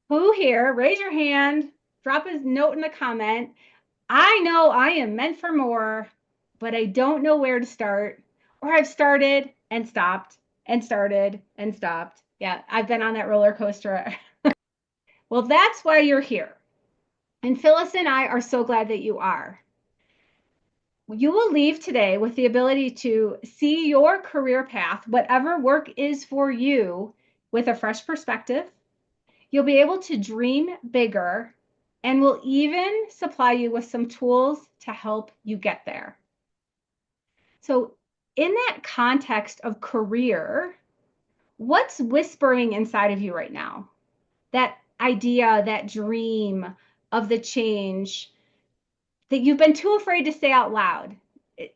Who here? Raise your hand. Drop a note in the comment. I know I am meant for more, but I don't know where to start. Or I've started and stopped and started and stopped. Yeah, I've been on that roller coaster. Well, that's why you're here. And Phyllis and I are so glad that you are. You will leave today with the ability to see your career path, whatever work is for you, with a fresh perspective. You'll be able to dream bigger, and we'll even supply you with some tools to help you get there. So, in that context of career, what's whispering inside of you right now? That idea, that dream of the change that you've been too afraid to say out loud.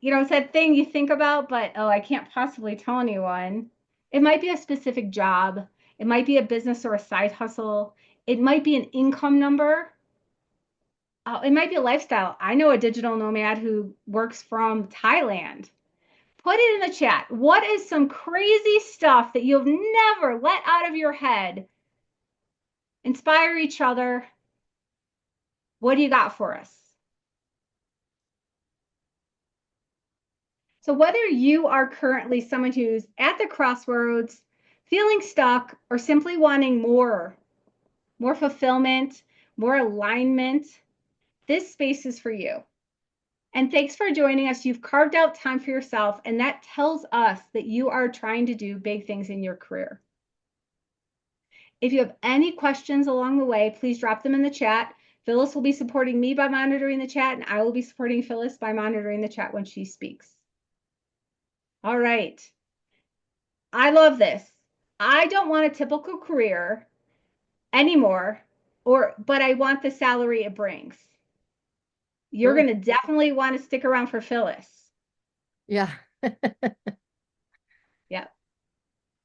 You know, it's that thing you think about, but oh, I can't possibly tell anyone. It might be a specific job, it might be a business or a side hustle, it might be an income number. It might be a lifestyle. I know a digital nomad who works from Thailand. Put it in the chat. What is some crazy stuff that you've never let out of your head? Inspire each other. What do you got for us? So, whether you are currently someone who's at the crossroads, feeling stuck, or simply wanting more fulfillment, more alignment, this space is for you. And thanks for joining us. You've carved out time for yourself, and that tells us that you are trying to do big things in your career. If you have any questions along the way, please drop them in the chat. Phyllis will be supporting me by monitoring the chat, and I will be supporting Phyllis by monitoring the chat when she speaks. All right. I love this. I don't want a typical career anymore, but I want the salary it brings. You're Sure. going to definitely want to stick around for Phyllis. Yeah. Yeah.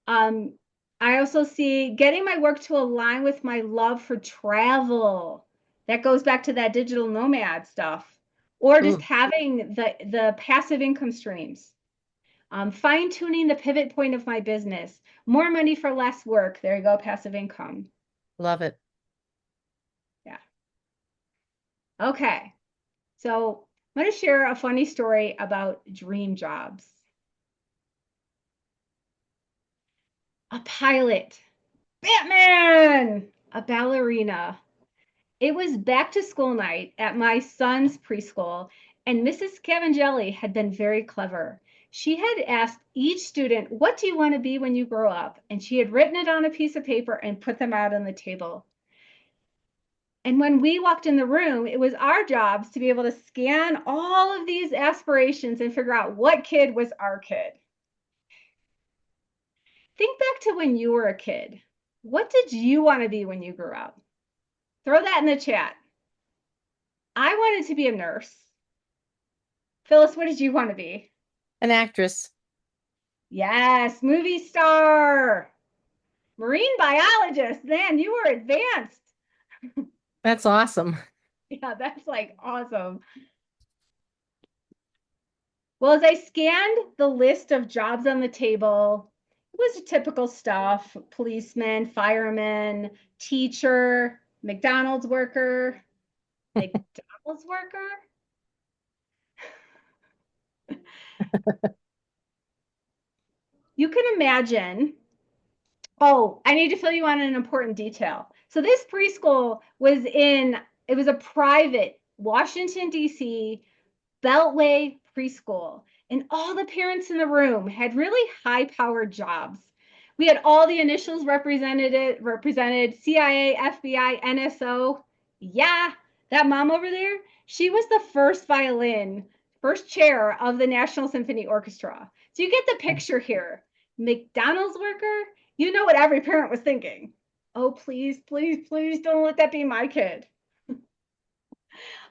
Um, I also see getting my work to align with my love for travel. That goes back to that digital nomad stuff, or just Ooh, having the passive income streams. Fine tuning the pivot point of my business. More money for less work. There you go, passive income. love it. Yeah. Okay. So I'm going to share a funny story about dream jobs. A pilot, Batman, a ballerina. It was back to school night at my son's preschool, and Mrs. Cavangelli had been very clever. She had asked each student, "What do you want to be when you grow up?" And she had written it on a piece of paper and put them out on the table. And when we walked in the room, it was our jobs to be able to scan all of these aspirations and figure out what kid was our kid. Think back to when you were a kid. What did you want to be when you grew up? Throw that in the chat. I wanted to be a nurse. Phyllis, what did you want to be? An actress. Yes, movie star, marine biologist. Man, you were advanced. That's awesome. Yeah, that's like awesome. Well, as I scanned the list of jobs on the table, it was typical stuff: policeman, fireman, teacher, McDonald's worker. McDonald's worker? You can imagine. Oh, I need to fill you on an important detail. So this preschool it was a private Washington, D.C. Beltway preschool. And all the parents in the room had really high-powered jobs. We had all the initials represented CIA, FBI, NSO. Yeah, that mom over there, she was the first chair of the National Symphony Orchestra. So you get the picture here. McDonald's worker, you know what every parent was thinking. Oh, please, please, please don't let that be my kid.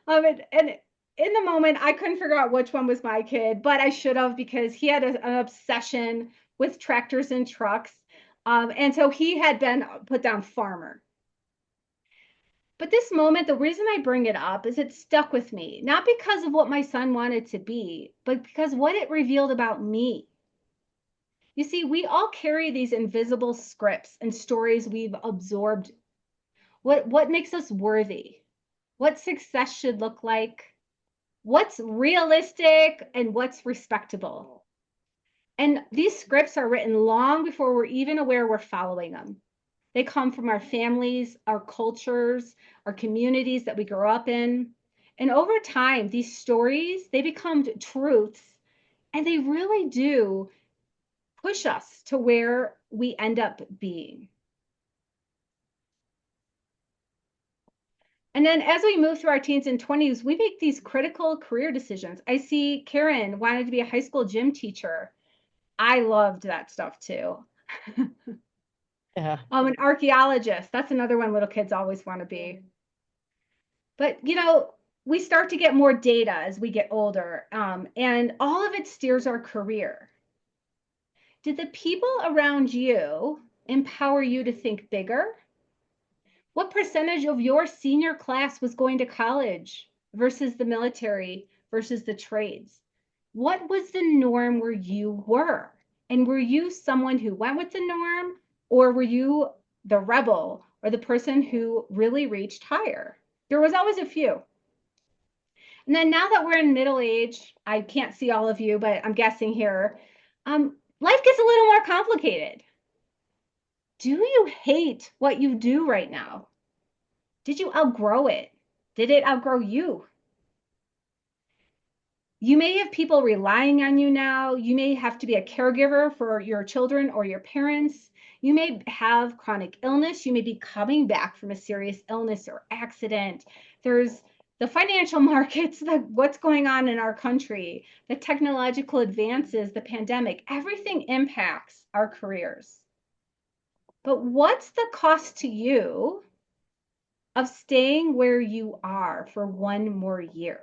And in the moment, I couldn't figure out which one was my kid, but I should have because he had an obsession with tractors and trucks. And so he had been put down farmer. But this moment, the reason I bring it up is it stuck with me, not because of what my son wanted to be, but because what it revealed about me. You see, we all carry these invisible scripts and stories we've absorbed. What makes us worthy? What success should look like? What's realistic and what's respectable? And these scripts are written long before we're even aware we're following them. They come from our families, our cultures, our communities that we grow up in. And over time, these stories, they become truths, and they really do push us to where we end up being. And then as we move through our teens and 20s, we make these critical career decisions. I see Karen wanted to be a high school gym teacher. I loved that stuff too. Yeah. An archaeologist, that's another one little kids always want to be. But, we start to get more data as we get older, and all of it steers our career. Did the people around you empower you to think bigger? What percentage of your senior class was going to college versus the military versus the trades? What was the norm where you were? And were you someone who went with the norm, or were you the rebel or the person who really reached higher? There was always a few. And then now that we're in middle age, I can't see all of you, but I'm guessing here, life gets a little more complicated. Do you hate what you do right now? Did you outgrow it? Did it outgrow you? You may have people relying on you now. You may have to be a caregiver for your children or your parents. You may have chronic illness. You may be coming back from a serious illness or accident. There's the financial markets, what's going on in our country, the technological advances, the pandemic, everything impacts our careers. But what's the cost to you of staying where you are for one more year?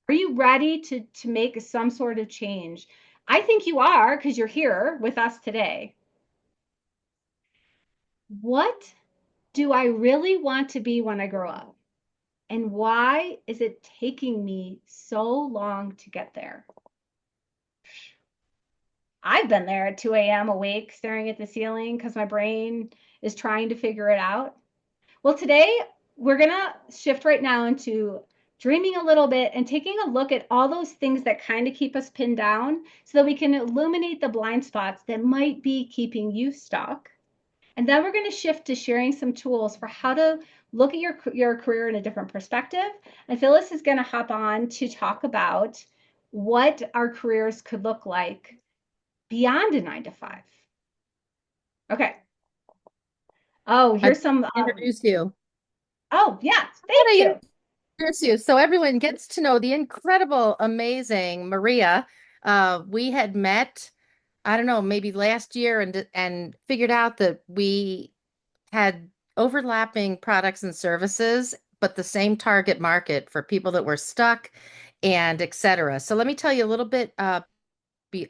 Are you ready to make some sort of change? I think you are, because you're here with us today. What do I really want to be when I grow up? And why is it taking me so long to get there? I've been there at 2 a.m. awake, staring at the ceiling because my brain is trying to figure it out. Well, today we're going to shift right now into dreaming a little bit and taking a look at all those things that kind of keep us pinned down so that we can illuminate the blind spots that might be keeping you stuck. And then we're going to shift to sharing some tools for how to look at your career in a different perspective. And Phyllis is going to hop on to talk about what our careers could look like beyond a 9 to 5. Okay. Oh, I'd here's some. introduce you. Oh, yeah. I want Thank you. to introduce you so everyone gets to know the incredible, amazing Maria. We had met, I don't know, maybe last year and figured out that we had overlapping products and services, but the same target market for people that were stuck and et cetera. So let me tell you a little bit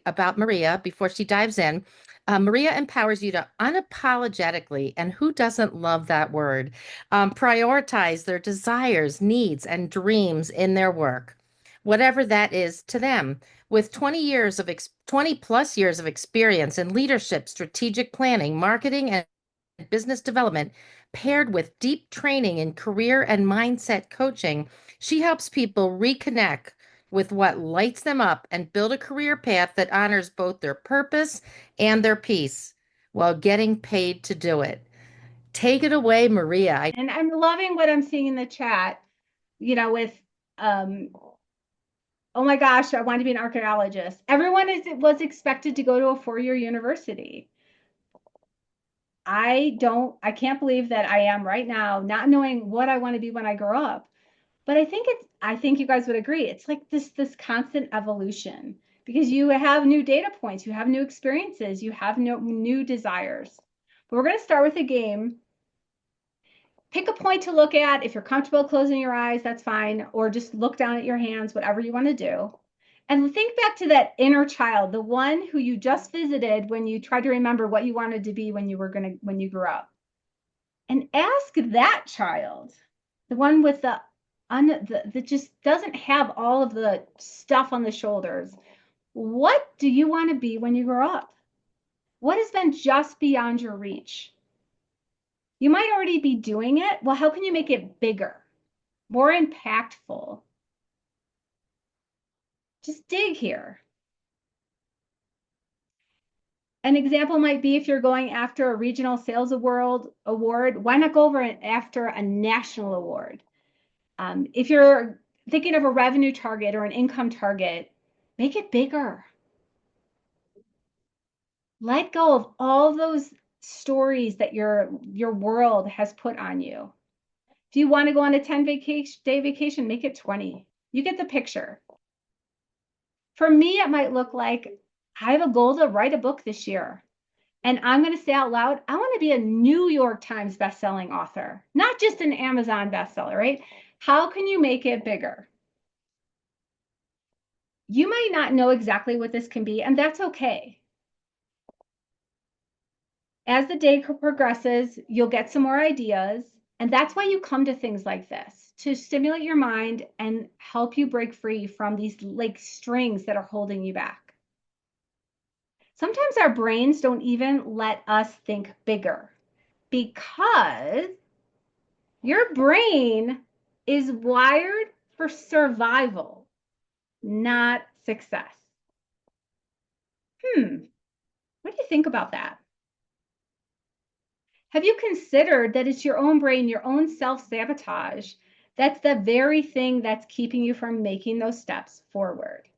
about Maria before she dives in. Maria empowers you to unapologetically, and who doesn't love that word, prioritize their desires, needs, and dreams in their work, whatever that is to them. With 20 plus years of experience in leadership, strategic planning, marketing, and business development, paired with deep training in career and mindset coaching, she helps people reconnect with what lights them up and build a career path that honors both their purpose and their peace while getting paid to do it. Take it away, Maria. And I'm loving what I'm seeing in the chat, with um oh my gosh, I want to be an archaeologist. Everyone was expected to go to a 4-year university. I can't believe that I am right now not knowing what I want to be when I grow up. But I think you guys would agree. It's like this constant evolution because you have new data points, you have new experiences, you have new desires. But we're going to start with a game. Pick a point to look at. If you're comfortable closing your eyes, that's fine. Or just look down at your hands, whatever you want to do. And think back to that inner child, the one who you just visited when you tried to remember what you wanted to be when you grew up. And ask that child, the one with that just doesn't have all of the stuff on the shoulders. What do you want to be when you grow up? What has been just beyond your reach? You might already be doing it. Well, how can you make it bigger, more impactful? Just dig here. An example might be if you're going after a regional sales award, why not go over after a national award? If you're thinking of a revenue target or an income target, make it bigger. Let go of all those stories that your world has put on you. If you want to go on a 10-day vacation, make it 20. You get the picture. For me, it might look like I have a goal to write a book this year. And I'm going to say out loud, I want to be a New York Times bestselling author, not just an Amazon bestseller, right? How can you make it bigger? You might not know exactly what this can be, and that's okay. As the day progresses, you'll get some more ideas. And that's why you come to things like this to stimulate your mind and help you break free from these like strings that are holding you back. Sometimes our brains don't even let us think bigger because your brain is wired for survival, not success. What do you think about that? Have you considered that it's your own brain, your own self sabotage? That's the very thing that's keeping you from making those steps forward.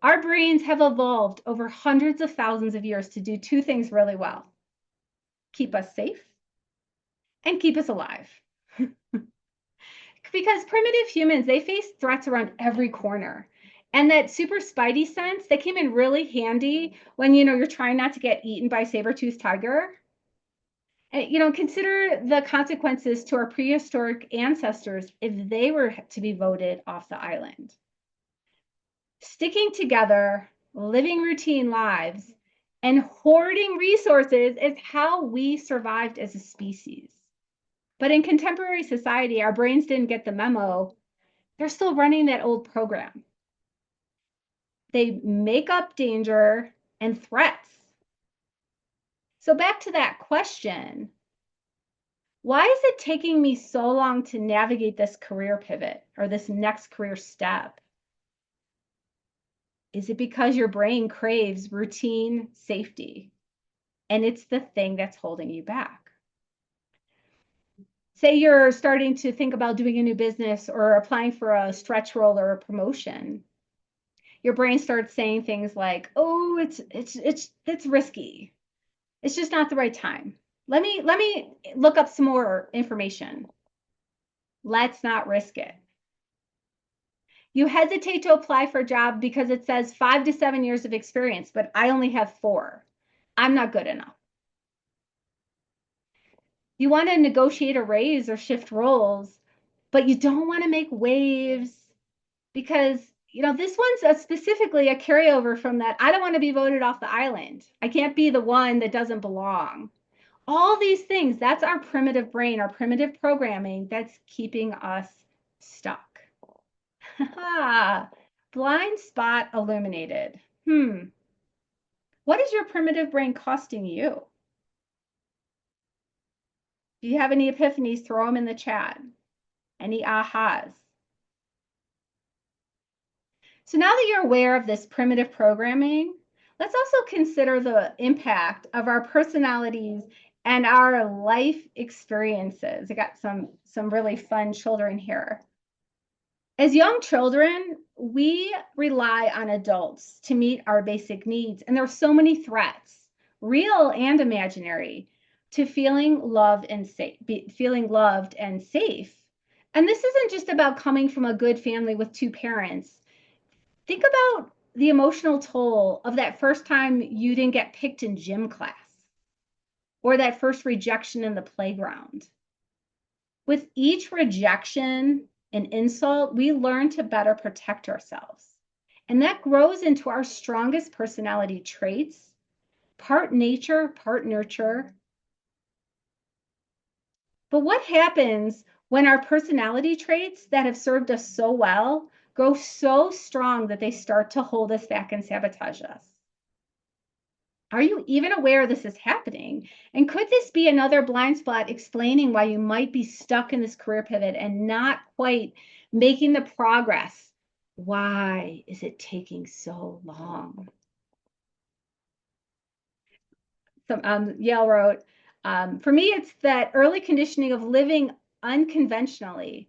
Our brains have evolved over hundreds of thousands of years to do two things really well: keep us safe and keep us alive. Because primitive humans, they face threats around every corner. And that super spidey sense, that came in really handy when you're trying not to get eaten by saber-toothed tiger. And, consider the consequences to our prehistoric ancestors if they were to be voted off the island. Sticking together, living routine lives, and hoarding resources is how we survived as a species. But in contemporary society, our brains didn't get the memo. They're still running that old program. They make up danger and threats. So back to that question, why is it taking me so long to navigate this career pivot or this next career step? Is it because your brain craves routine safety and it's the thing that's holding you back? Say you're starting to think about doing a new business or applying for a stretch role or a promotion. Your brain starts saying things like, "Oh, it's risky. It's just not the right time. Let me look up some more information. Let's not risk it." You hesitate to apply for a job because it says 5 to 7 years of experience, but I only have 4. I'm not good enough. You want to negotiate a raise or shift roles, but you don't want to make waves because this one's specifically a carryover from that. I don't want to be voted off the island. I can't be the one that doesn't belong. All these things, that's our primitive brain, our primitive programming that's keeping us stuck. Blind spot illuminated. What is your primitive brain costing you? Do you have any epiphanies? Throw them in the chat. Any ahas? So now that you're aware of this primitive programming, let's also consider the impact of our personalities and our life experiences. I got some really fun children here. As young children, we rely on adults to meet our basic needs, and there are so many threats, real and imaginary, to feeling loved and safe, feeling loved and safe. And this isn't just about coming from a good family with 2 parents. Think about the emotional toll of that first time you didn't get picked in gym class or that first rejection in the playground. With each rejection and insult, we learn to better protect ourselves. And that grows into our strongest personality traits, part nature, part nurture. But what happens when our personality traits that have served us so well grow so strong that they start to hold us back and sabotage us? Are you even aware this is happening? And could this be another blind spot explaining why you might be stuck in this career pivot and not quite making the progress? Why is it taking so long? Yale wrote, for me, it's that early conditioning of living unconventionally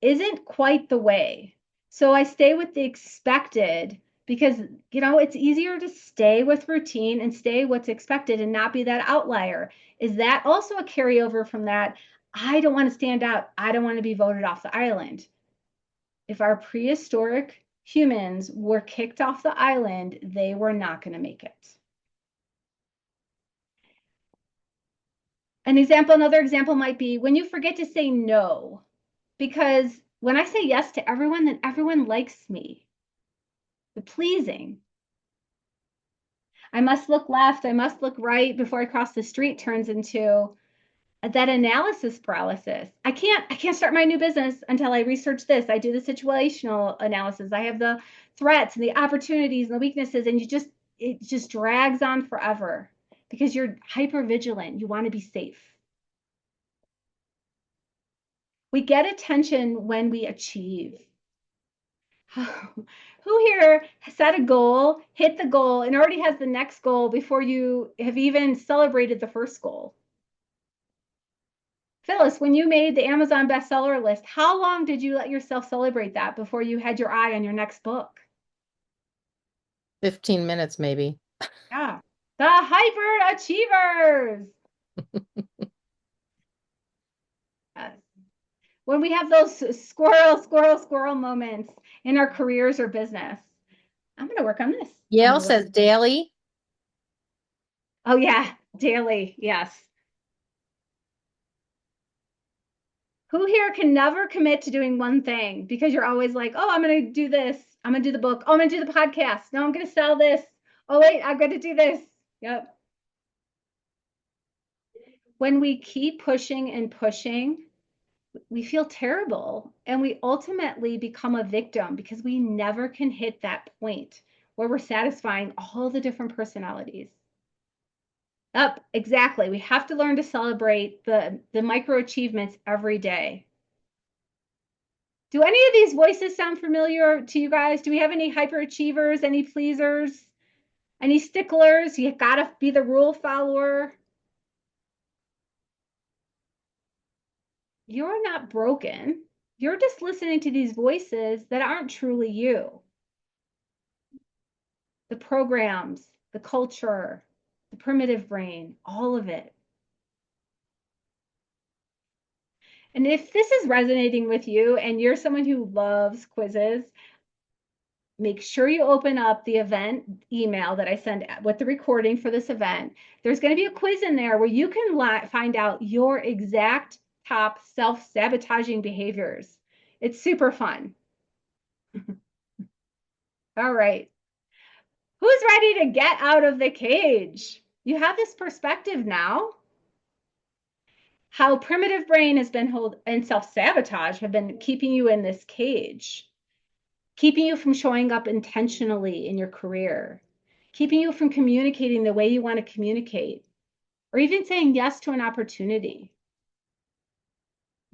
isn't quite the way. So I stay with the expected because, it's easier to stay with routine and stay what's expected and not be that outlier. Is that also a carryover from that? I don't want to stand out. I don't want to be voted off the island. If our prehistoric humans were kicked off the island, they were not going to make it. Another example might be when you forget to say no, because when I say yes to everyone, then everyone likes me. The pleasing. I must look left, I must look right before I cross the street turns into that analysis paralysis. I can't start my new business until I research this. I do the situational analysis. I have the threats and the opportunities and the weaknesses, and it just drags on forever because you're hyper vigilant. You want to be safe. We get attention when we achieve. Who here set a goal, hit the goal, and already has the next goal before you have even celebrated the first goal? Phyllis, when you made the Amazon bestseller list, how long did you let yourself celebrate that before you had your eye on your next book? 15 minutes, maybe. Yeah. The hyper achievers. Yes. When we have those squirrel moments in our careers or business. I'm going to work on this. I'm going Yale to work. says daily. Oh, yeah. Daily. Yes. Who here can never commit to doing one thing because you're always like, oh, I'm going to do this. I'm going to do the book. Oh, I'm going to do the podcast. No, I'm going to sell this. Oh, wait, I'm going to do this. Yep. When we keep pushing and pushing, we feel terrible and we ultimately become a victim because we never can hit that point where we're satisfying all the different personalities. Up, exactly. We have to learn to celebrate the micro achievements every day. Do any of these voices sound familiar to you guys? Do we have any hyperachievers, any pleasers, any sticklers? You gotta be the rule follower. You're not broken. You're just listening to these voices that aren't truly you. The programs, the culture, the primitive brain, all of it. And if this is resonating with you and you're someone who loves quizzes, make sure you open up the event email that I send with the recording for this event. There's going to be a quiz in there where you can find out your exact top self-sabotaging behaviors. It's super fun. All right. Who's ready to get out of the cage? You have this perspective now. How primitive brain has been and self-sabotage have been keeping you in this cage, keeping you from showing up intentionally in your career, keeping you from communicating the way you want to communicate, or even saying yes to an opportunity.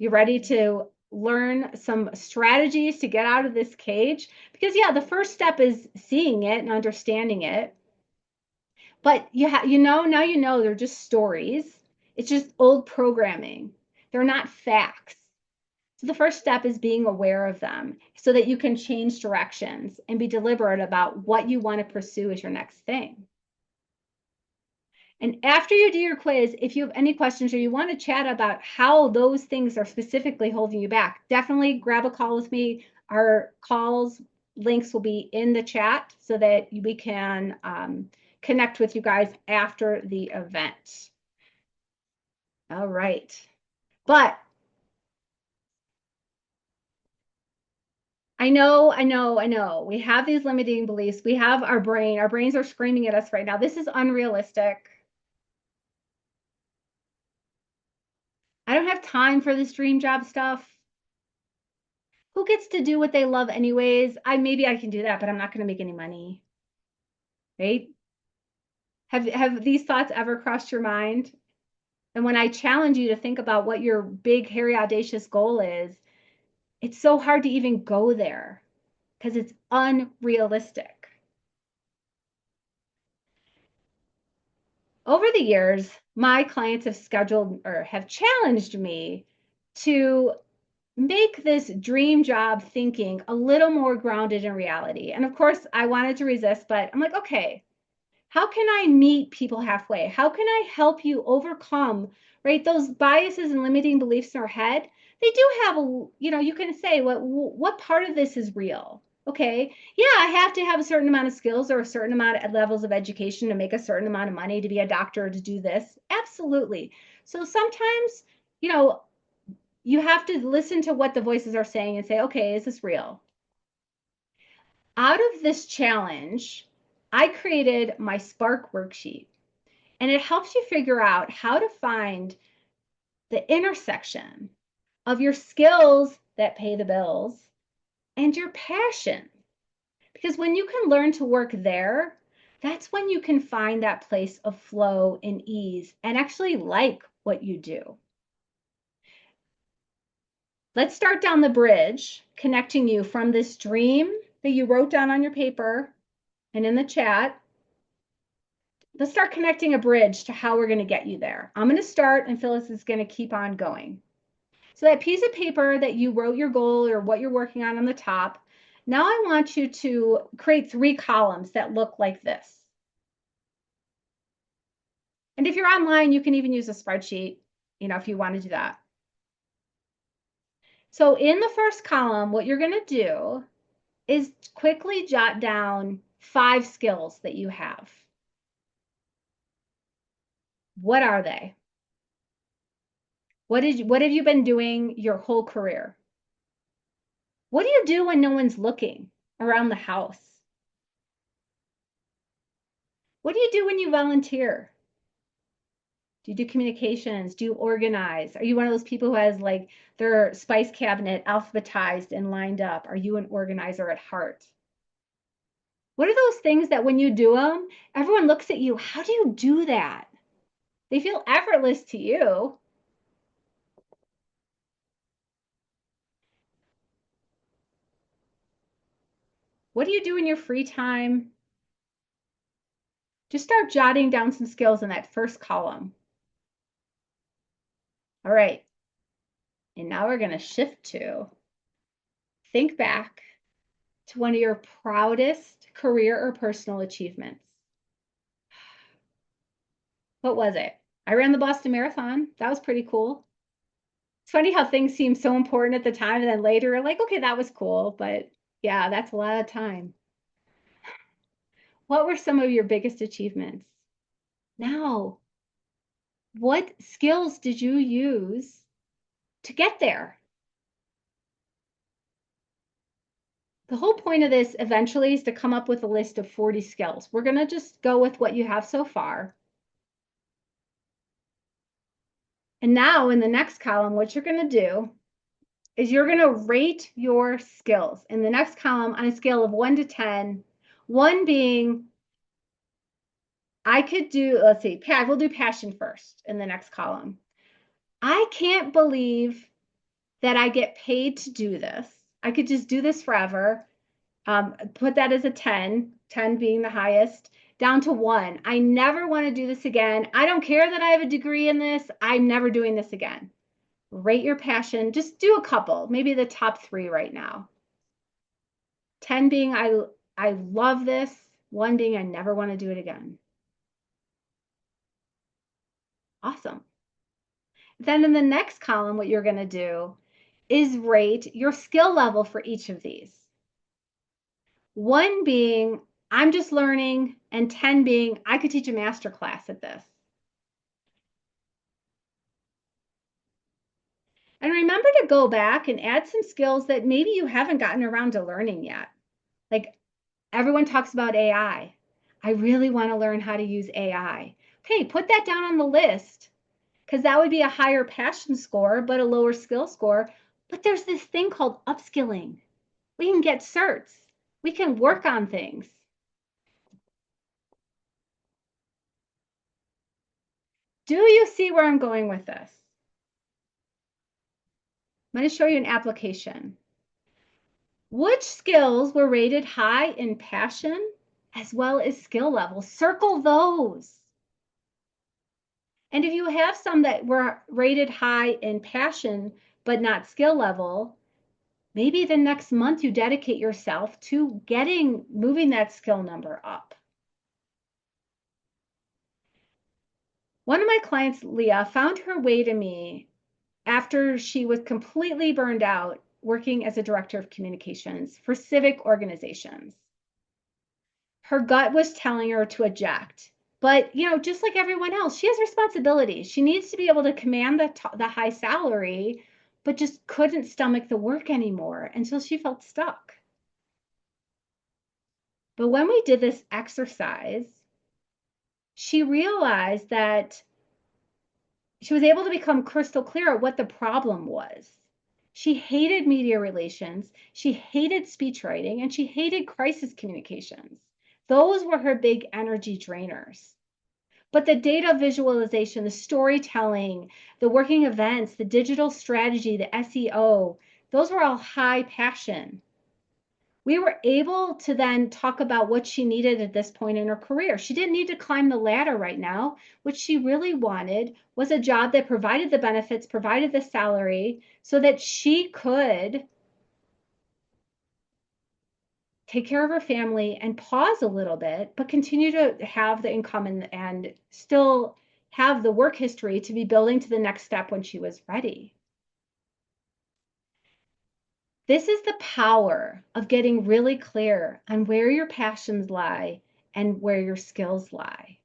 You ready to learn some strategies to get out of this cage? Because yeah, the first step is seeing it and understanding it. But now they're just stories. It's just old programming. They're not facts. So the first step is being aware of them so that you can change directions and be deliberate about what you want to pursue as your next thing. And after you do your quiz, if you have any questions or you want to chat about how those things are specifically holding you back, definitely grab a call with me. Our calls links will be in the chat so that we can connect with you guys after the event. All right. But I know. We have these limiting beliefs. We have our brain. Our brains are screaming at us right now. This is unrealistic. I don't have time for this dream job stuff. Who gets to do what they love anyways? Maybe I can do that, but I'm not going to make any money. Right? Have these thoughts ever crossed your mind? And when I challenge you to think about what your big, hairy, audacious goal is, it's so hard to even go there because it's unrealistic. Over the years, my clients have scheduled or have challenged me to make this dream job thinking a little more grounded in reality. And of course, I wanted to resist, but I'm like, okay, how can I meet people halfway? How can I help you overcome, right, those biases and limiting beliefs in our head? They do have a, you can say what part of this is real? Okay, yeah, I have to have a certain amount of skills or a certain amount of levels of education to make a certain amount of money to be a doctor to do this. Absolutely. So sometimes, you know, you have to listen to what the voices are saying and say, okay, is this real? Out of this challenge, I created my Spark worksheet, and it helps you figure out how to find the intersection of your skills that pay the bills and your passion. Because when you can learn to work there, that's when you can find that place of flow and ease and actually like what you do. Let's start down the bridge, connecting you from this dream that you wrote down on your paper and in the chat. Let's start connecting a bridge to how we're going to get you there. I'm going to start, and Phyllis is going to keep on going. So that piece of paper that you wrote your goal or what you're working on the top, now I want you to create 3 columns that look like this. And if you're online, you can even use a spreadsheet, if you want to do that. So in the first column, what you're going to do is quickly jot down 5 skills that you have. What are they? What have you been doing your whole career? What do you do when no one's looking around the house? What do you do when you volunteer? Do you do communications? Do you organize? Are you one of those people who has like their spice cabinet alphabetized and lined up? Are you an organizer at heart? What are those things that when you do them, everyone looks at you? How do you do that? They feel effortless to you. What do you do in your free time? Just start jotting down some skills in that first column. All right. And now we're going to shift to think back to one of your proudest career or personal achievements. What was it? I ran the Boston Marathon. That was pretty cool. It's funny how things seem so important at the time, and then later you're like, okay, that was cool. But yeah, that's a lot of time. What were some of your biggest achievements? Now, what skills did you use to get there? The whole point of this eventually is to come up with a list of 40 skills. We're going to just go with what you have so far. And now in the next column, what you're going to do is you're going to rate your skills in the next column on a scale of 1 to 10, 1 being I could do, let's see, we'll do passion first in the next column. I can't believe that I get paid to do this. I could just do this forever. Put that as a 10, 10 being the highest, down to 1. I never want to do this again. I don't care that I have a degree in this. I'm never doing this again. Rate your passion. Just do a couple, maybe the top 3 right now. 10 being I love this, 1 being I never want to do it again. Awesome. Then in the next column, what you're going to do is rate your skill level for each of these. 1 being I'm just learning, and 10 being I could teach a master class at this. And remember to go back and add some skills that maybe you haven't gotten around to learning yet. Like everyone talks about AI. I really want to learn how to use AI. Okay, put that down on the list because that would be a higher passion score, but a lower skill score. But there's this thing called upskilling. We can get certs. We can work on things. Do you see where I'm going with this? I'm going to show you an application. Which skills were rated high in passion as well as skill level? Circle those. And if you have some that were rated high in passion but not skill level, maybe the next month you dedicate yourself to moving that skill number up. One of my clients, Leah, found her way to me after she was completely burned out working as a director of communications for civic organizations. Her gut was telling her to eject. But, just like everyone else, she has responsibilities. She needs to be able to command the high salary, but just couldn't stomach the work anymore until she felt stuck. But when we did this exercise, she realized that she was able to become crystal clear what the problem was. She hated media relations, she hated speech writing, and she hated crisis communications. Those were her big energy drainers. But the data visualization, the storytelling, the working events, the digital strategy, the SEO, those were all high passion. We were able to then talk about what she needed at this point in her career. She didn't need to climb the ladder right now. What she really wanted was a job that provided the benefits, provided the salary, so that she could take care of her family and pause a little bit, but continue to have the income and still have the work history to be building to the next step when she was ready. This is the power of getting really clear on where your passions lie and where your skills lie.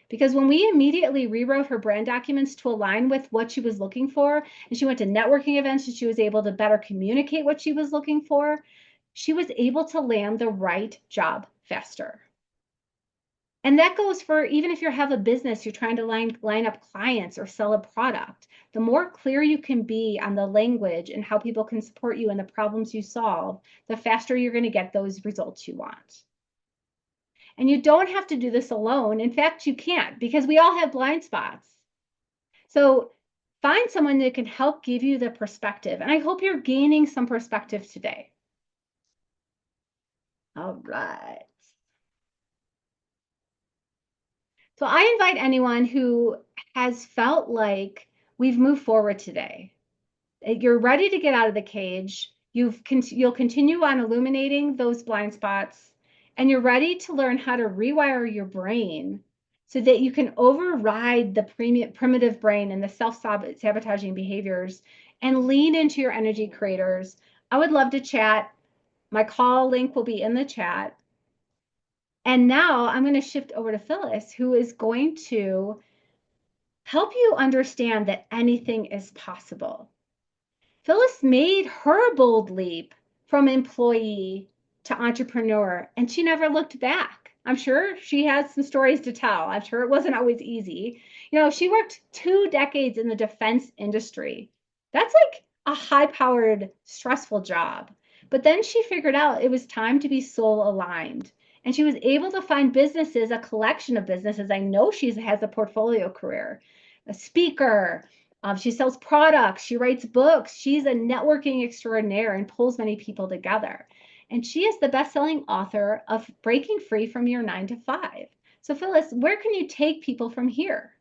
Because when we immediately rewrote her brand documents to align with what she was looking for, and she went to networking events and she was able to better communicate what she was looking for, she was able to land the right job faster. And that goes for even if you have a business, you're trying to line up clients or sell a product. The more clear you can be on the language and how people can support you and the problems you solve, the faster you're going to get those results you want. And you don't have to do this alone. In fact, you can't because we all have blind spots. So find someone that can help give you the perspective. And I hope you're gaining some perspective today. All right. So I invite anyone who has felt like we've moved forward today. You're ready to get out of the cage. You'll continue on illuminating those blind spots, and you're ready to learn how to rewire your brain so that you can override the primitive brain and the self-sabotaging behaviors and lean into your energy creators. I would love to chat. My call link will be in the chat. And now I'm going to shift over to Phyllis, who is going to help you understand that anything is possible. Phyllis made her bold leap from employee to entrepreneur, and she never looked back. I'm sure she has some stories to tell. I'm sure it wasn't always easy. She worked 2 decades in the defense industry. That's like a high powered, stressful job. But then she figured out it was time to be soul aligned. And she was able to find businesses, a collection of businesses. I know she has a portfolio career, a speaker, she sells products, she writes books, she's a networking extraordinaire and pulls many people together. And she is the best-selling author of Breaking Free from Your 9 to 5. So Phyllis, where can you take people from here?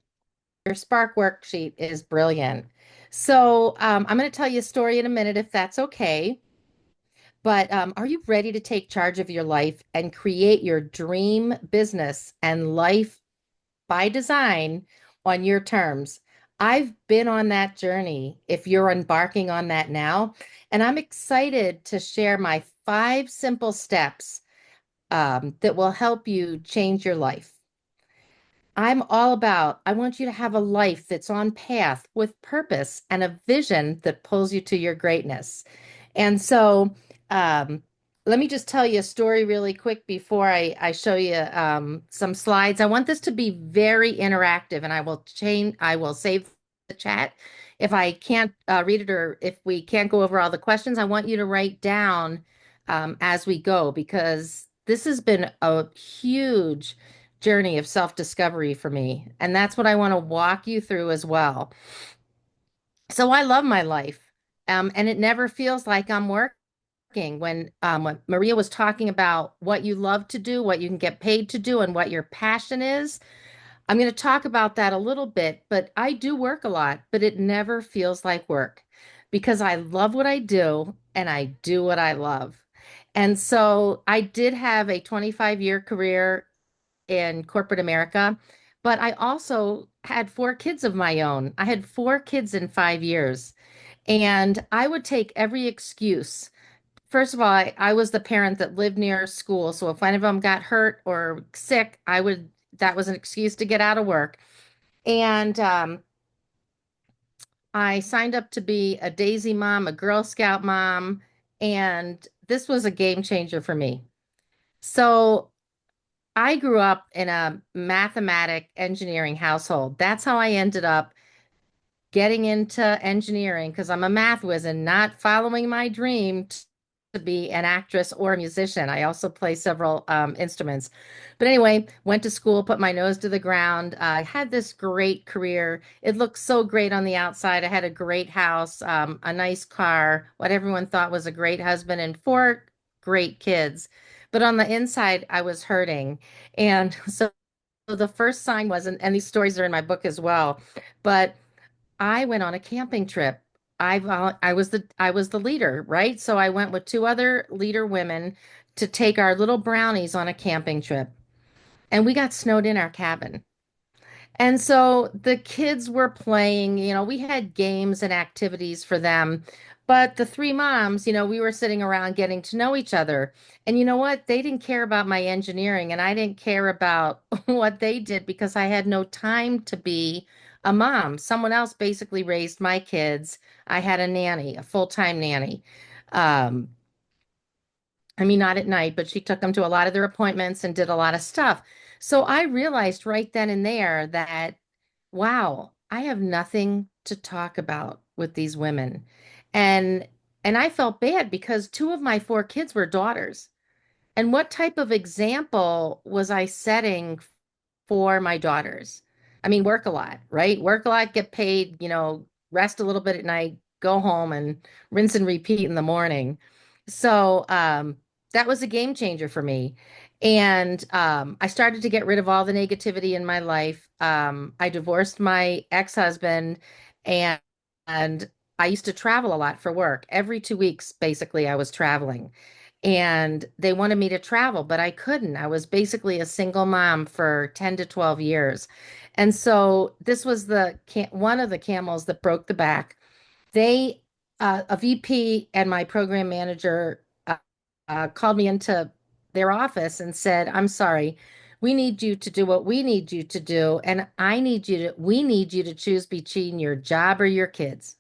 Your Spark worksheet is brilliant. So I'm going to tell you a story in a minute if that's okay. But are you ready to take charge of your life and create your dream business and life by design on your terms? I've been on that journey if you're embarking on that now. And I'm excited to share my 5 simple steps that will help you change your life. I want you to have a life that's on path with purpose and a vision that pulls you to your greatness. And so, um, let me just tell you a story really quick before I show you some slides. I want this to be very interactive, and I will save the chat. If I can't read it or if we can't go over all the questions, I want you to write down as we go because this has been a huge journey of self-discovery for me. And that's what I want to walk you through as well. So I love my life. And it never feels like I'm working. When Maria was talking about what you love to do, what you can get paid to do, and what your passion is, I'm going to talk about that a little bit, but I do work a lot, but it never feels like work because I love what I do and I do what I love. And so I did have a 25-year career in corporate America, but I also had four kids of my own. I had four kids in 5 years, and I would take every excuse. First of all, I was the parent that lived near school, so if one of them got hurt or sick, that was an excuse to get out of work. And I signed up to be a Daisy mom, a Girl Scout mom, and this was a game changer for me. So I grew up in a mathematic engineering household. That's how I ended up getting into engineering because I'm a math whiz and not following my dream to be an actress or a musician. I also play several instruments. But anyway, went to school, put my nose to the ground. I had this great career. It looked so great on the outside. I had a great house, a nice car, what everyone thought was a great husband, and four great kids. But on the inside, I was hurting. And so the first sign was, and these stories are in my book as well, but I went on a camping trip. I was the leader, right? So I went with two other leader women to take our little brownies on a camping trip. And we got snowed in our cabin. And so the kids were playing, we had games and activities for them. But the three moms, we were sitting around getting to know each other. And you know what? They didn't care about my engineering, and I didn't care about what they did because I had no time to be a mom. Someone else basically raised my kids. I had a nanny, a full-time nanny. Um, I mean, not at night, but she took them to a lot of their appointments and did a lot of stuff. So I realized right then and there that wow, I have nothing to talk about with these women. And I felt bad because two of my four kids were daughters. And what type of example was I setting for my daughters? I mean, work a lot, right? Work a lot, get paid, rest a little bit at night, go home and rinse and repeat in the morning. So that was a game changer for me. And I started to get rid of all the negativity in my life. I divorced my ex-husband and and I used to travel a lot for work. Every 2 weeks, basically, I was traveling. And they wanted me to travel, but I couldn't. I was basically a single mom for 10 to 12 years. And so this was one of the camels that broke the back. They, a VP and my program manager called me into their office and said, I'm sorry, we need you to do what we need you to do. And we need you to choose between your job or your kids.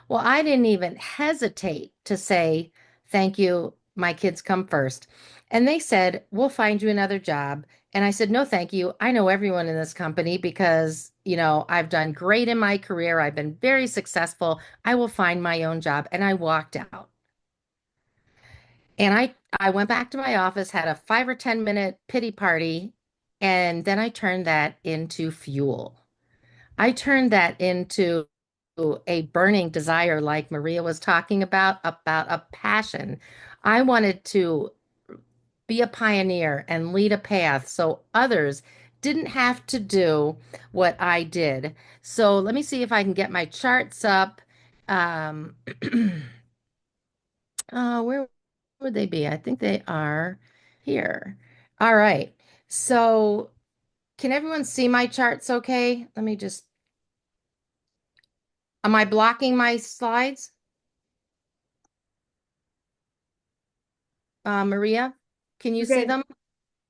Well, I didn't even hesitate to say, thank you, my kids come first. And they said, we'll find you another job. And I said, no, thank you. I know everyone in this company because, I've done great in my career. I've been very successful. I will find my own job. And I walked out. And I went back to my office, had a 5 or 10 minute pity party, and then I turned that into fuel. I turned that into a burning desire, like Maria was talking about a passion. I wanted to be a pioneer and lead a path so others didn't have to do what I did. So let me see if I can get my charts up. Um, where would they be? I think they are here. All right. So can everyone see my charts okay? Am I blocking my slides? Maria, can you You're see good. them?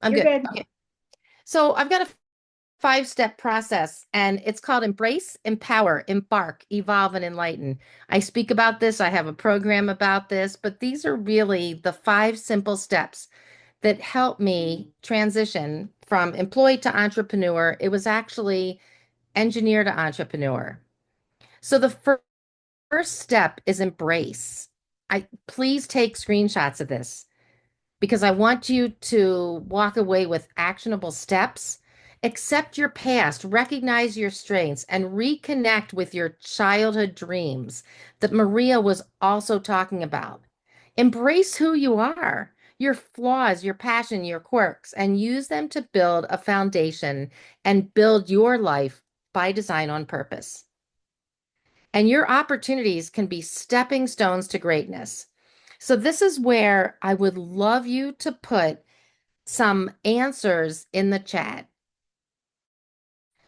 I'm You're good. good. Okay. So I've got a five-step process, and it's called Embrace, Empower, Embark, Evolve, and Enlighten. I speak about this. I have a program about this, but these are really the five simple steps that help me transition from employee to entrepreneur. It was actually engineer to entrepreneur. So the first step is embrace. I please take screenshots of this because I want you to walk away with actionable steps. Accept your past, recognize your strengths, and reconnect with your childhood dreams that Maria was also talking about. Embrace who you are, your flaws, your passion, your quirks, and use them to build a foundation and build your life by design on purpose. And your opportunities can be stepping stones to greatness. So, this is where I would love you to put some answers in the chat.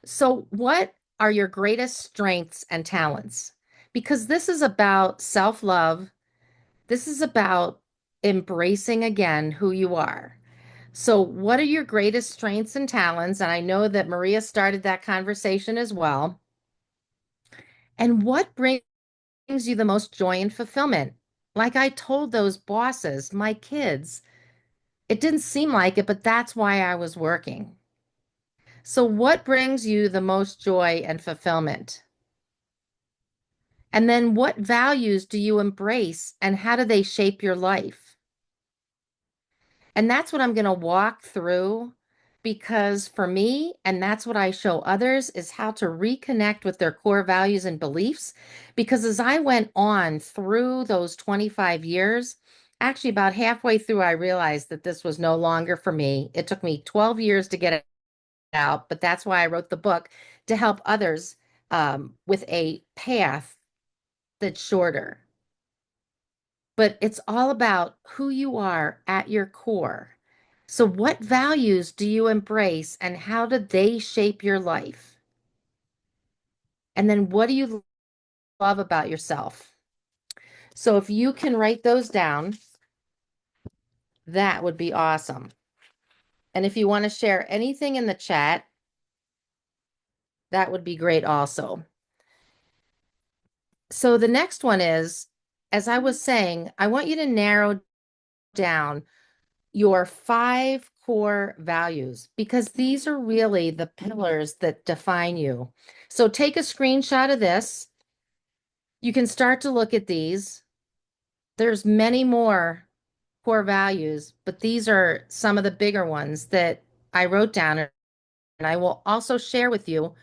So, what are your greatest strengths and talents? Because this is about self love. This is about embracing again who you are. So, what are your greatest strengths and talents? And I know that Maria started that conversation as well. And what brings you the most joy and fulfillment? Like I told those bosses, my kids, it didn't seem like it, but that's why I was working. So, what brings you the most joy and fulfillment? And then, what values do you embrace and how do they shape your life? And that's what I'm going to walk through because for me, and that's what I show others, is how to reconnect with their core values and beliefs. Because as I went on through those 25 years, actually about halfway through, I realized that this was no longer for me. It took me 12 years to get it out, but that's why I wrote the book to help others with a path that's shorter. But it's all about who you are at your core. So, what values do you embrace and how do they shape your life? And then, what do you love about yourself? So, if you can write those down, that would be awesome. And if you want to share anything in the chat, that would be great also. So, the next one is, as I was saying, I want you to narrow down your 5 core values because these are really the pillars that define you. So take a screenshot of this. You can start to look at these. There's many more core values, but these are some of the bigger ones that I wrote down, and I will also share with you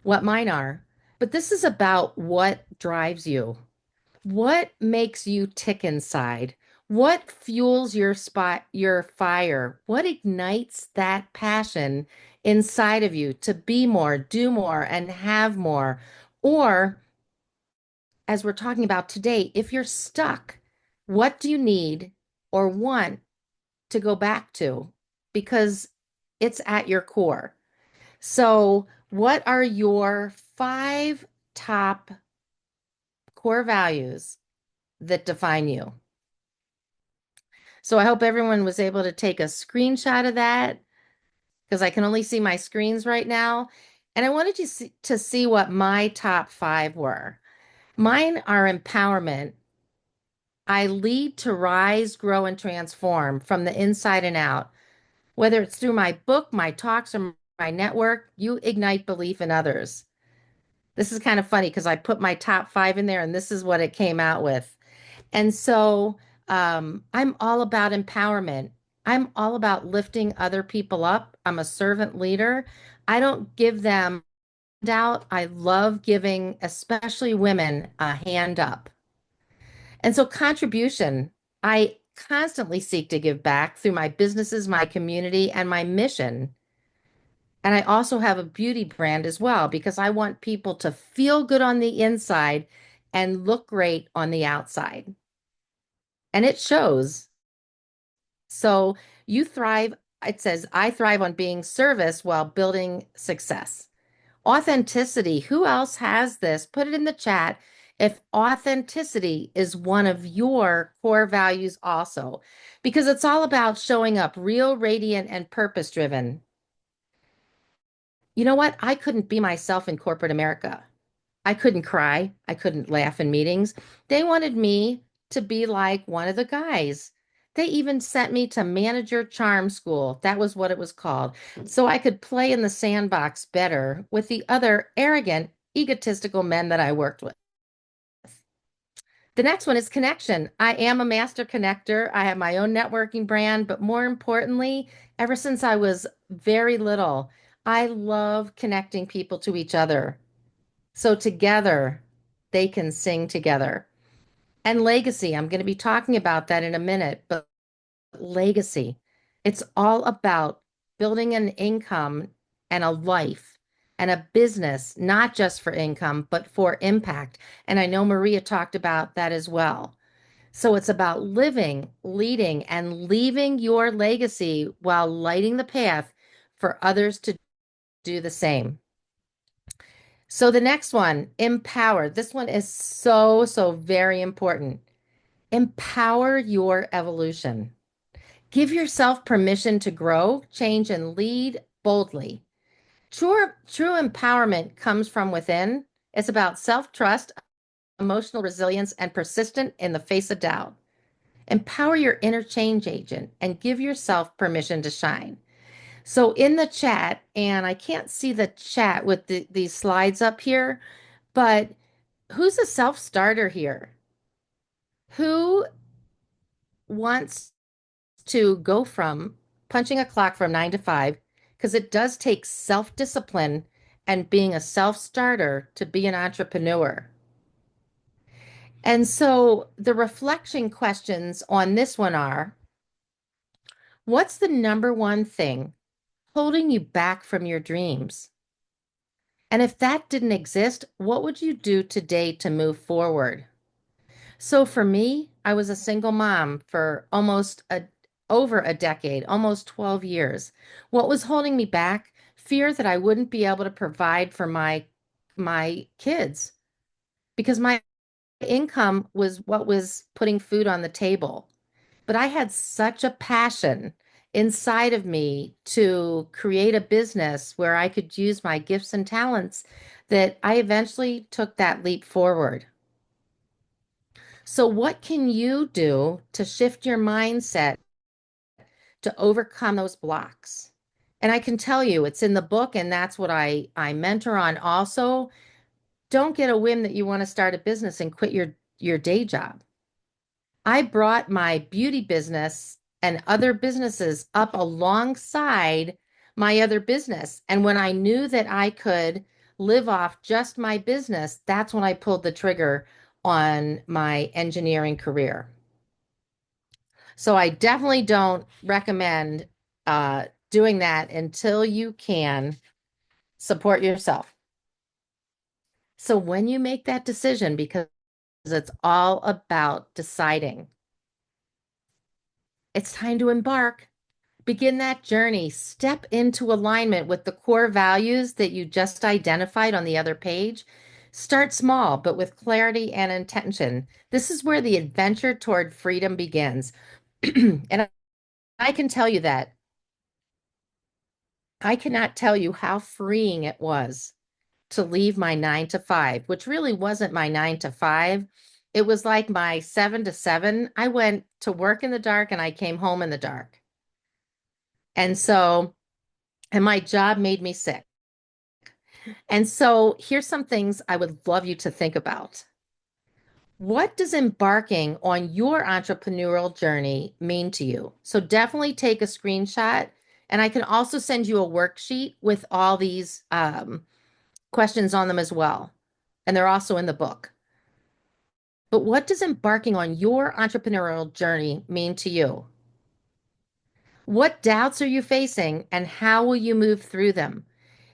what mine are. But this is about what drives you. What makes you tick inside? What fuels your fire? What ignites that passion inside of you to be more, do more, and have more? Or, as we're talking about today, if you're stuck, what do you need or want to go back to? Because it's at your core. So, what are your 5 top core values that define you? So I hope everyone was able to take a screenshot of that because I can only see my screens right now. And I wanted you to see what my top 5 were. Mine are empowerment. I lead to rise, grow, and transform from the inside and out. Whether it's through my book, my talks, or my network, you ignite belief in others. This is kind of funny because I put my top 5 in there and this is what it came out with. And so I'm all about empowerment. I'm all about lifting other people up. I'm a servant leader. I don't give them out. I love giving, especially women, a hand up. And so contribution, I constantly seek to give back through my businesses, my community, and my mission. And I also have a beauty brand as well because I want people to feel good on the inside and look great on the outside. And it shows. So you thrive, it says, I thrive on being service while building success. Authenticity. Who else has this? Put it in the chat if authenticity is one of your core values also, because it's all about showing up real, radiant, and purpose driven. You know what? I couldn't be myself in corporate America. I couldn't cry. I couldn't laugh in meetings. They wanted me to be like one of the guys. They even sent me to manager charm school. That was what it was called. So I could play in the sandbox better with the other arrogant, egotistical men that I worked with. The next one is connection. I am a master connector. I have my own networking brand, but more importantly, ever since I was very little, I love connecting people to each other. So together they can sing together. And legacy, I'm going to be talking about that in a minute, but legacy, it's all about building an income and a life and a business, not just for income, but for impact. And I know Maria talked about that as well. So it's about living, leading, and leaving your legacy while lighting the path for others to do the same. So the next one, empower. This one is so, so very important. Empower your evolution. Give yourself permission to grow, change, and lead boldly. True empowerment comes from within. It's about self-trust, emotional resilience, and persistent in the face of doubt. Empower your inner change agent and give yourself permission to shine. So in the chat, and I can't see the chat with these slides up here, but who's a self-starter here? Who wants to go from punching a clock from 9 to 5? Because it does take self-discipline and being a self-starter to be an entrepreneur. And so the reflection questions on this one are, what's the number one thing holding you back from your dreams? And if that didn't exist, what would you do today to move forward? So for me, I was a single mom for over a decade, almost 12 years. What was holding me back? Fear that I wouldn't be able to provide for my kids because my income was what was putting food on the table. But I had such a passion inside of me to create a business where I could use my gifts and talents that I eventually took that leap forward. So, what can you do to shift your mindset to overcome those blocks? And I can tell you, it's in the book, and that's what I mentor on also. Don't get a whim that you want to start a business and quit your day job. I brought my beauty business and other businesses up alongside my other business. And when I knew that I could live off just my business, that's when I pulled the trigger on my engineering career. So I definitely don't recommend doing that until you can support yourself. So when you make that decision, because it's all about deciding, it's time to embark. Begin that journey. Step into alignment with the core values that you just identified on the other page. Start small, but with clarity and intention. This is where the adventure toward freedom begins. And I can tell you that I cannot tell you how freeing it was to leave my 9 to 5, which really wasn't my 9 to 5. It was like my 7 to 7. I went to work in the dark and I came home in the dark. And so, and my job made me sick. And so, here's some things I would love you to think about. What does embarking on your entrepreneurial journey mean to you? So, definitely take a screenshot. And I can also send you a worksheet with all these questions on them as well. And they're also in the book. But what does embarking on your entrepreneurial journey mean to you? What doubts are you facing and how will you move through them?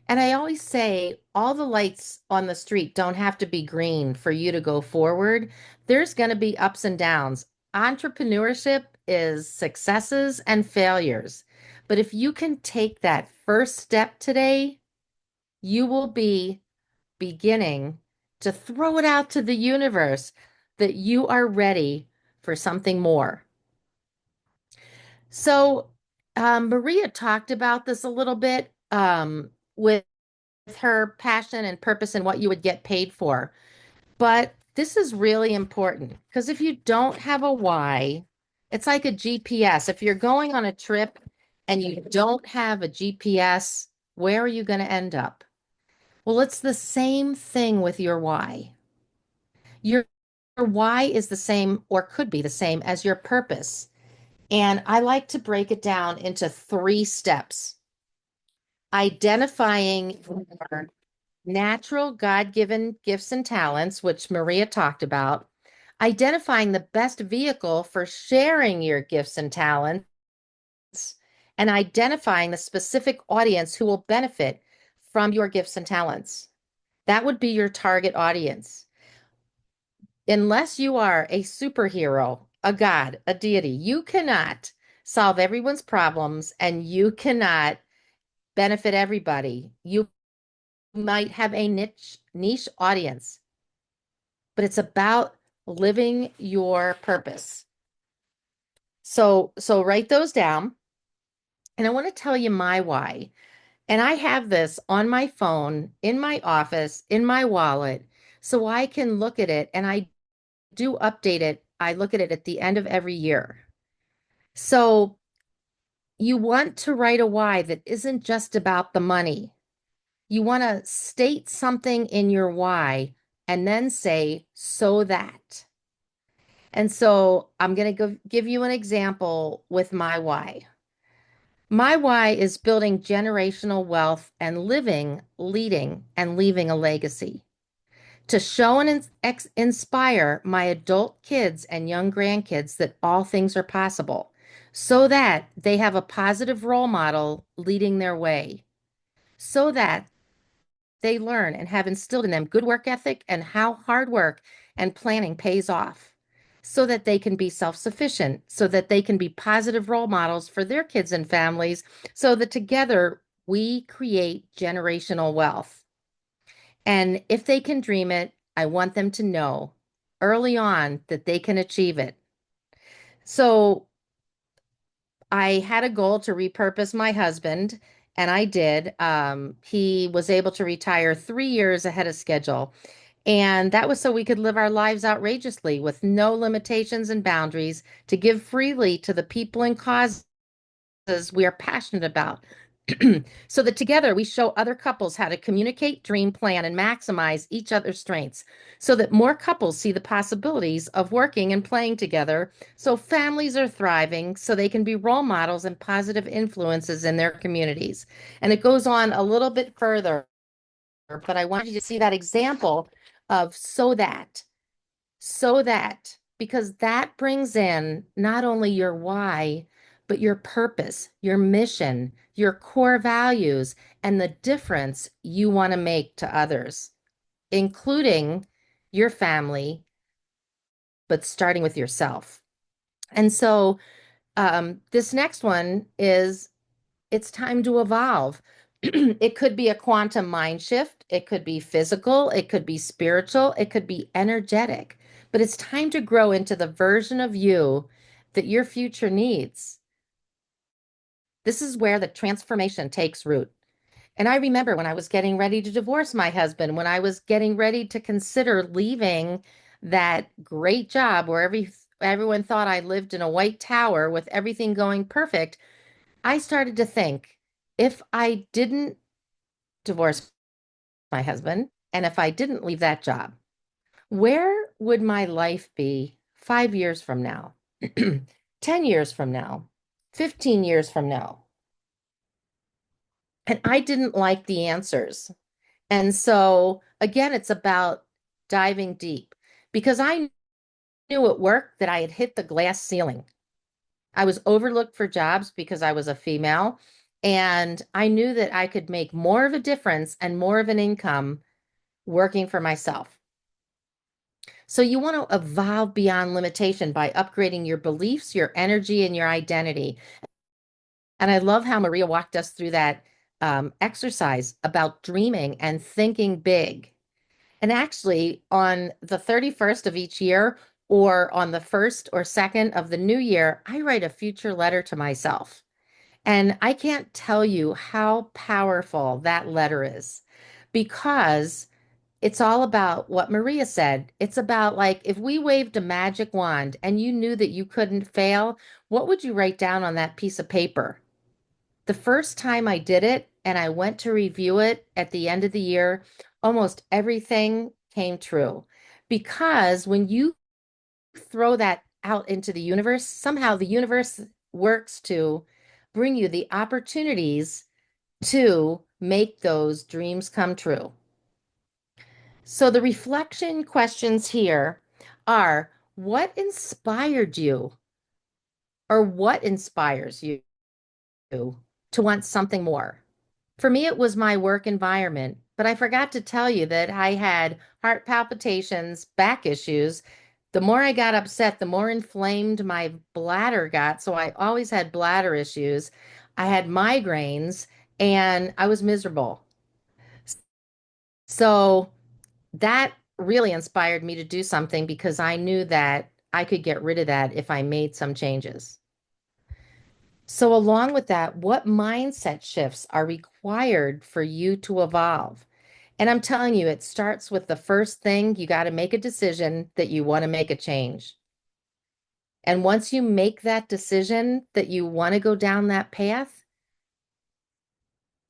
And I always say all the lights on the street don't have to be green for you to go forward. There's going to be ups and downs. Entrepreneurship is successes and failures. But if you can take that first step today, you will be beginning to throw it out to the universe that you are ready for something more. So, Maria talked about this a little bit with her passion and purpose and what you would get paid for. But this is really important because if you don't have a why, it's like a GPS. If you're going on a trip and you don't have a GPS, where are you going to end up? Well, it's the same thing with your why. Your why is the same or could be the same as your purpose. And I like to break it down into three steps: identifying your natural God-given gifts and talents, which Maria talked about, identifying the best vehicle for sharing your gifts and talents, and identifying the specific audience who will benefit from your gifts and talents. That would be your target audience. Unless you are a superhero, a god, a deity, you cannot solve everyone's problems and you cannot benefit everybody. You might have a niche audience, but it's about living your purpose. So write those down. And I want to tell you my why. And I have this on my phone, in my office, in my wallet, so I can look at it and I do update it. I look at it at the end of every year. So you want to write a why that isn't just about the money. You want to state something in your why and then say, so that. And so I'm going to give you an example with my why. My why is building generational wealth and living, leading, and leaving a legacy. To show and inspire my adult kids and young grandkids that all things are possible so that they have a positive role model leading their way, so that they learn and have instilled in them good work ethic and how hard work and planning pays off, so that they can be self-sufficient, so that they can be positive role models for their kids and families, so that together we create generational wealth. And if they can dream it, I want them to know early on that they can achieve it. So I had a goal to repurpose my husband, and I did. He was able to retire 3 years ahead of schedule. And that was so we could live our lives outrageously with no limitations and boundaries to give freely to the people and causes we are passionate about. So that together we show other couples how to communicate, dream, plan, and maximize each other's strengths so that more couples see the possibilities of working and playing together. So families are thriving so they can be role models and positive influences in their communities. And it goes on a little bit further, but I wanted you to see that example of so that, because that brings in not only your why, but your purpose, your mission, your core values, and the difference you want to make to others, including your family, but starting with yourself. And so this next one is it's time to evolve. It could be a quantum mind shift. It could be physical. It could be spiritual. It could be energetic. But it's time to grow into the version of you that your future needs. This is where the transformation takes root. And I remember when I was getting ready to divorce my husband, when I was getting ready to consider leaving that great job where everyone thought I lived in a white tower with everything going perfect, I started to think, if I didn't divorce my husband and if I didn't leave that job, where would my life be 5 years from now, 10 years from now, 15 years from now? And I didn't like the answers. And so, again, it's about diving deep because I knew at work that I had hit the glass ceiling. I was overlooked for jobs because I was a female. And I knew that I could make more of a difference and more of an income working for myself. So you want to evolve beyond limitation by upgrading your beliefs, your energy, and your identity. And I love how Maria walked us through that exercise about dreaming and thinking big. And actually, on the 31st of each year, or on the first or second of the new year, I write a future letter to myself. And I can't tell you how powerful that letter is because it's all about what Maria said. It's about like if we waved a magic wand and you knew that you couldn't fail, what would you write down on that piece of paper? The first time I did it and I went to review it at the end of the year, almost everything came true. Because when you throw that out into the universe, somehow the universe works to bring you the opportunities to make those dreams come true. So the reflection questions here are what inspired you or what inspires you to want something more? For me, it was my work environment, but I forgot to tell you that I had heart palpitations, back issues. The more I got upset, the more inflamed my bladder got. So I always had bladder issues. I had migraines and I was miserable. So that really inspired me to do something because I knew that I could get rid of that if I made some changes. So, along with that, what mindset shifts are required for you to evolve? And I'm telling you, it starts with the first thing you got to make a decision that you want to make a change. And once you make that decision that you want to go down that path,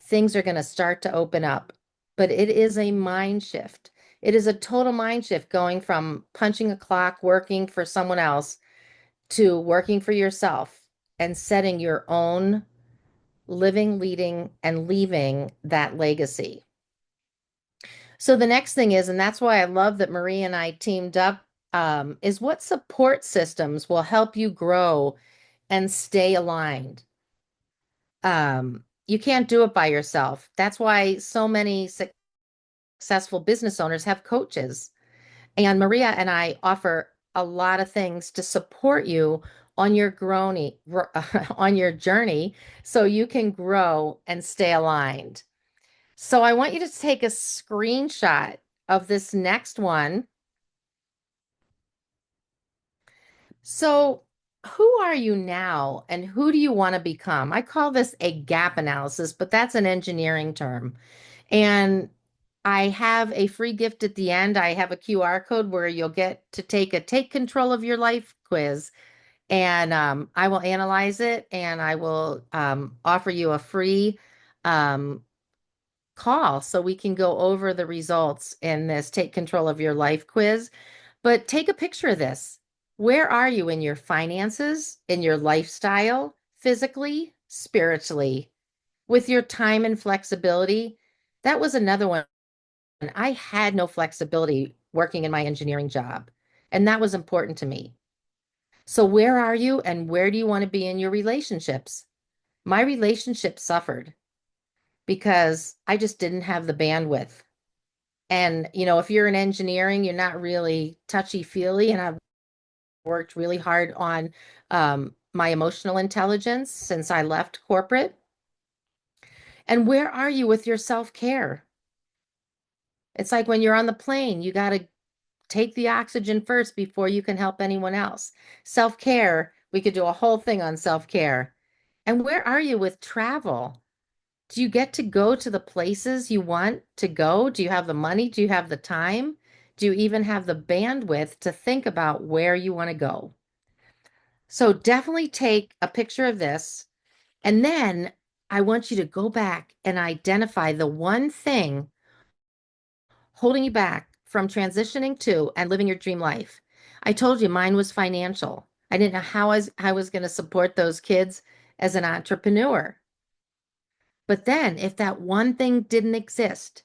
things are going to start to open up. But it is a mind shift. It is a total mind shift going from punching a clock, working for someone else, to working for yourself and setting your own living, leading, and leaving that legacy. So the next thing is, and that's why I love that Marie and I teamed up, is what support systems will help you grow and stay aligned. You can't do it by yourself. That's why so many successful business owners have coaches. And Maria and I offer a lot of things to support you on your on your journey so you can grow and stay aligned. So I want you to take a screenshot of this next one. So who are you now and who do you want to become? I call this a gap analysis, but that's an engineering term. And I have a free gift at the end. I have a QR code where you'll get to take a take control of your life quiz. And I will analyze it and I will offer you a free um, call so we can go over the results in this take control of your life quiz. But take a picture of this. Where are you in your finances, in your lifestyle, physically, spiritually, with your time and flexibility? That was another one. I had no flexibility working in my engineering job, and that was important to me. So, where are you and where do you want to be in your relationships? My relationship suffered because I just didn't have the bandwidth. And, if you're in engineering, you're not really touchy-feely. And I've worked really hard on my emotional intelligence since I left corporate. And where are you with your self-care? It's like when you're on the plane, you got to take the oxygen first before you can help anyone else. Self-care, we could do a whole thing on self-care. And where are you with travel? Do you get to go to the places you want to go? Do you have the money? Do you have the time? Do you even have the bandwidth to think about where you want to go? So definitely take a picture of this. And then I want you to go back and identify the one thing holding you back from transitioning to and living your dream life. I told you mine was financial. I didn't know how I was going to support those kids as an entrepreneur. But then, if that one thing didn't exist,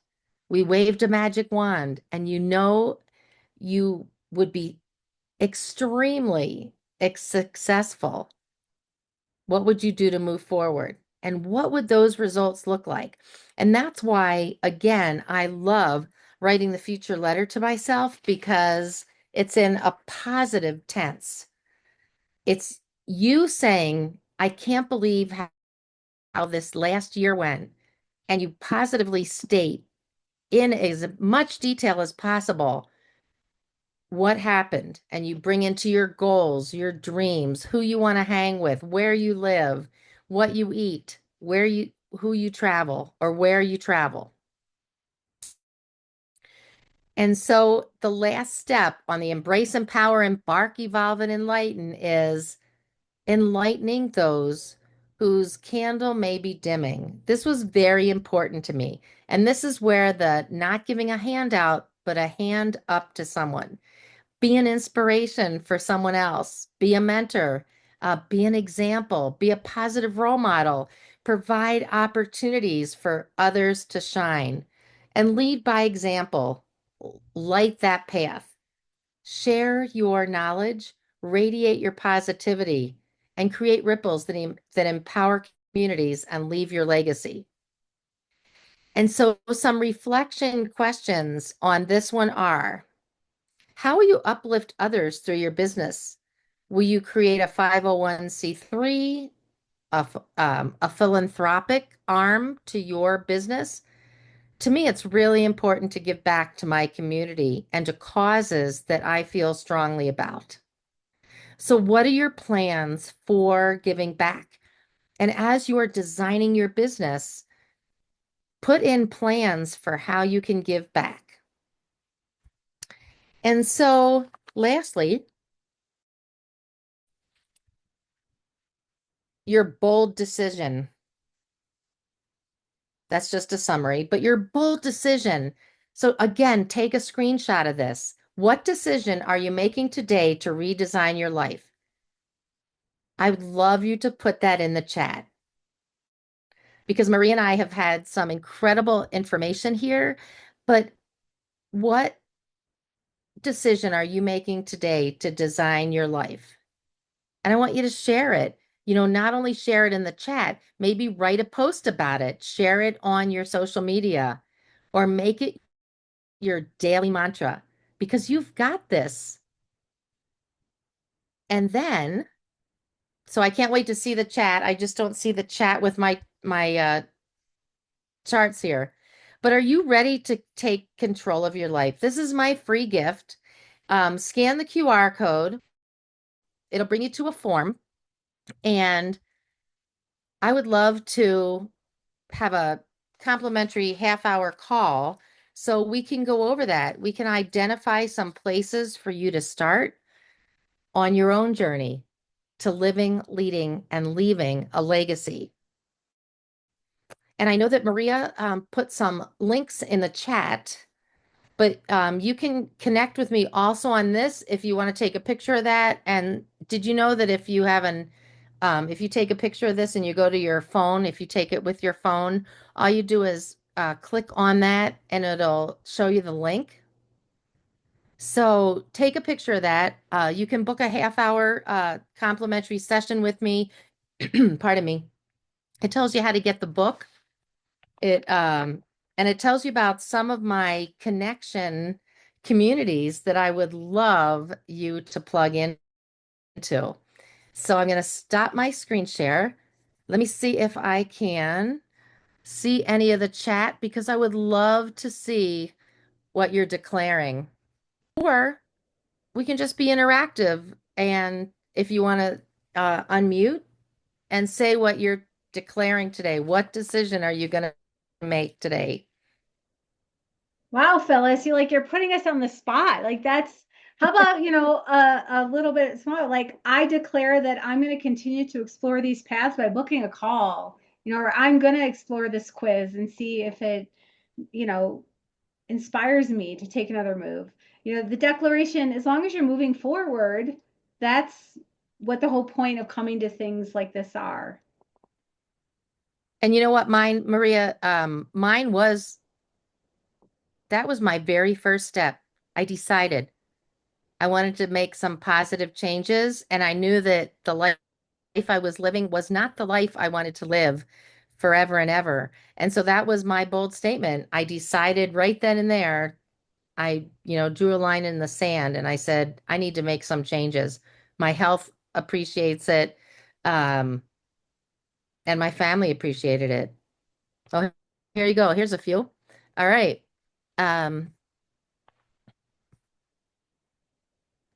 we waved a magic wand and you would be extremely successful. What would you do to move forward? And what would those results look like? And that's why, again, I love writing the future letter to myself because it's in a positive tense. It's you saying, I can't believe how this last year went. And you positively state in as much detail as possible what happened and you bring into your goals, your dreams, who you want to hang with, where you live, what you eat, who you travel or where you travel. And so the last step on the embrace, empower, embark, evolve, and enlighten is enlightening those whose candle may be dimming. This was very important to me. And this is where the not giving a handout, but a hand up to someone. Be an inspiration for someone else, be a mentor, be an example, be a positive role model, provide opportunities for others to shine, and lead by example. Light that path. Share your knowledge, radiate your positivity, and create ripples that empower communities and leave your legacy. And so, some reflection questions on this one are: how will you uplift others through your business? Will you create a 501c3, a philanthropic arm to your business? To me, it's really important to give back to my community and to causes that I feel strongly about. So, what are your plans for giving back? And as you're designing your business, put in plans for how you can give back. And so, lastly, your bold decision. That's just a summary, but your bold decision. So, again, take a screenshot of this. What decision are you making today to redesign your life? I would love you to put that in the chat because Marie and I have had some incredible information here. But what decision are you making today to design your life? And I want you to share it. Not only share it in the chat, maybe write a post about it, share it on your social media, or make it your daily mantra because you've got this. And then, so I can't wait to see the chat. I just don't see the chat with my charts here. But are you ready to take control of your life? This is my free gift. Scan the QR code. It'll bring you to a form, and I would love to have a complimentary half-hour call so we can go over that. We can identify some places for you to start on your own journey to living, leading, and leaving a legacy. And I know that Maria put some links in the chat, but you can connect with me also on this if you want to take a picture of that. And did you know that if you take a picture of this and you go to your phone, if you take it with your phone, all you do is click on that and it'll show you the link. So take a picture of that. You can book a half-hour complimentary session with me. Pardon me. It tells you how to get the book. It and it tells you about some of my connection communities that I would love you to plug into. So I'm going to stop my screen share. Let me see if I can see any of the chat because I would love to see what you're declaring. Or we can just be interactive. And if you want to unmute and say what you're declaring today, what decision are you going to make today? Wow, Phyllis, you're putting us on the spot. Like that's how about, a little bit smaller. Like I declare that I'm going to continue to explore these paths by booking a call, or I'm going to explore this quiz and see if it, you know, inspires me to take another move. The declaration, as long as you're moving forward, that's what the whole point of coming to things like this are. And you know what, Maria, mine was that was my very first step. I decided I wanted to make some positive changes, and I knew that the life I was living was not the life I wanted to live forever and ever. And so that was my bold statement. I decided right then and there, I drew a line in the sand and I said, I need to make some changes. My health appreciates it, um, and my family appreciated it. Oh, here you go. Here's a few. All right. Um,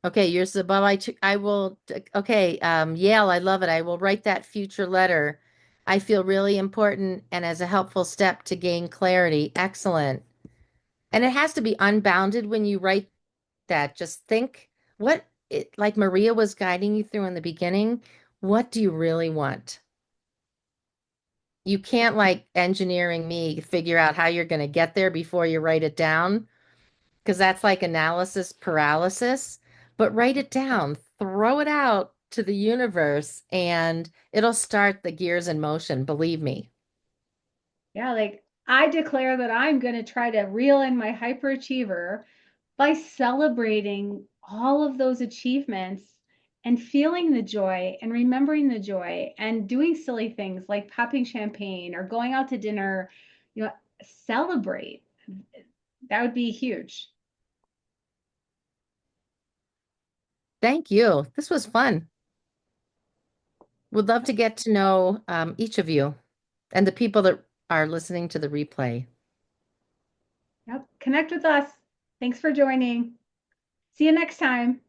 okay, yours above. I will. Okay, Yale, I love it. I will write that future letter. I feel really important and as a helpful step to gain clarity. Excellent. And it has to be unbounded when you write that. Just think like Maria was guiding you through in the beginning. What do you really want? You can't like engineering me figure out how you're going to get there before you write it down because that's like analysis paralysis. but write it down, throw it out to the universe, and it'll start the gears in motion, believe me. Yeah, like I declare that I'm going to try to reel in my hyperachiever by celebrating all of those achievements and feeling the joy and remembering the joy and doing silly things like popping champagne or going out to dinner, you know, celebrate. That would be huge. Thank you. This was fun. Would love to get to know each of you and the people that are listening to the replay. Yep. Connect with us. Thanks for joining. See you next time.